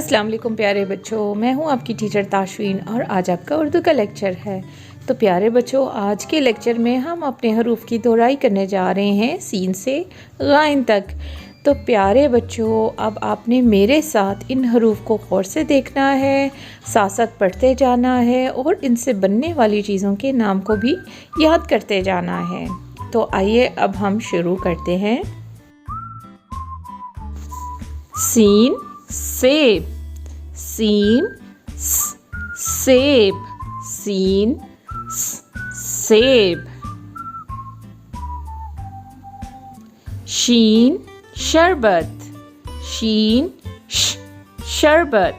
अस्सलाम वालेकुम प्यारे बच्चों, मैं हूं आपकी टीचर ताशवीन और आज आपका उर्दू का लेक्चर है। तो प्यारे बच्चों, आज के लेक्चर में हम अपने हरूफ की दोहराई करने जा रहे हैं सीन से गाइन तक। तो प्यारे बच्चों, अब आपने मेरे साथ इन हरूफ को गौर से देखना है, साथ साथ पढ़ते जाना है और इनसे बनने वाली चीज़ों के नाम को भी याद करते जाना है। तो आइए अब हम शुरू करते हैं। सीन सेब, सीन सेब, सीन सेब। शीन शरबत, शीन शरबत,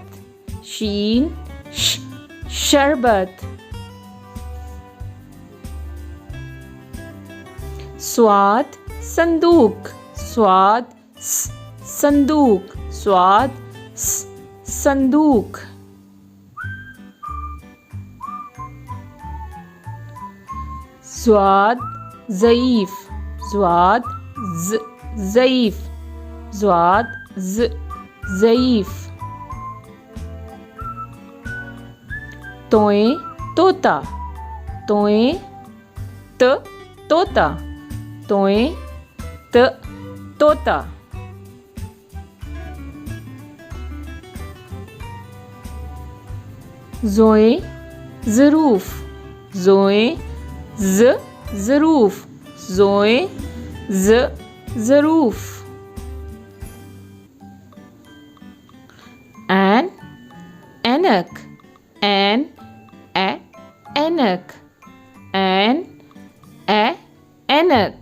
शीन शरबत। स्वाद संदूक, स्वाद संदूक, स्वाद संदूक। स्वाद ज़ईफ, स्वाद ज़ईफ, स्वाद ज़ईफ। तोए तोता, तोए तोता, तोए तोता। ज़ोए ज़रूफ, ज़ोए ज़रूफ, ज़ोए ज़रूफ। ऐनक, ऐनक, ऐनक।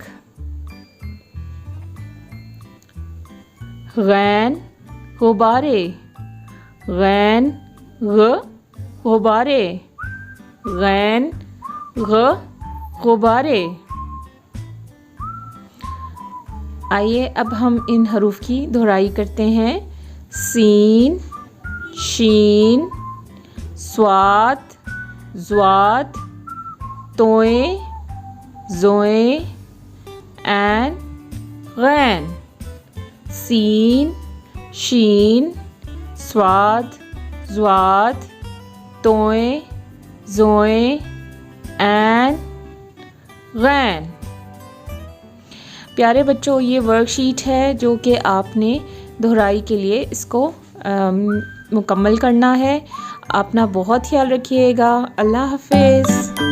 गैन गुब्बारे, गैन गुब्बारे, गैन गुब्बारे। आइए अब हम इन हरूफ की दोहराई करते हैं। सीन शीन, स्वाद ज़्वाद, तोए ज़ोए, ऐन गैन। सीन शीन, स्वाद ज़्वाद, तोए ज़ोए, ऐन गैन। प्यारे बच्चों, ये वर्कशीट है जो कि आपने दोहराई के लिए इसको मुकम्मल करना है। अपना बहुत ख्याल रखिएगा। अल्लाह हाफ़िज़।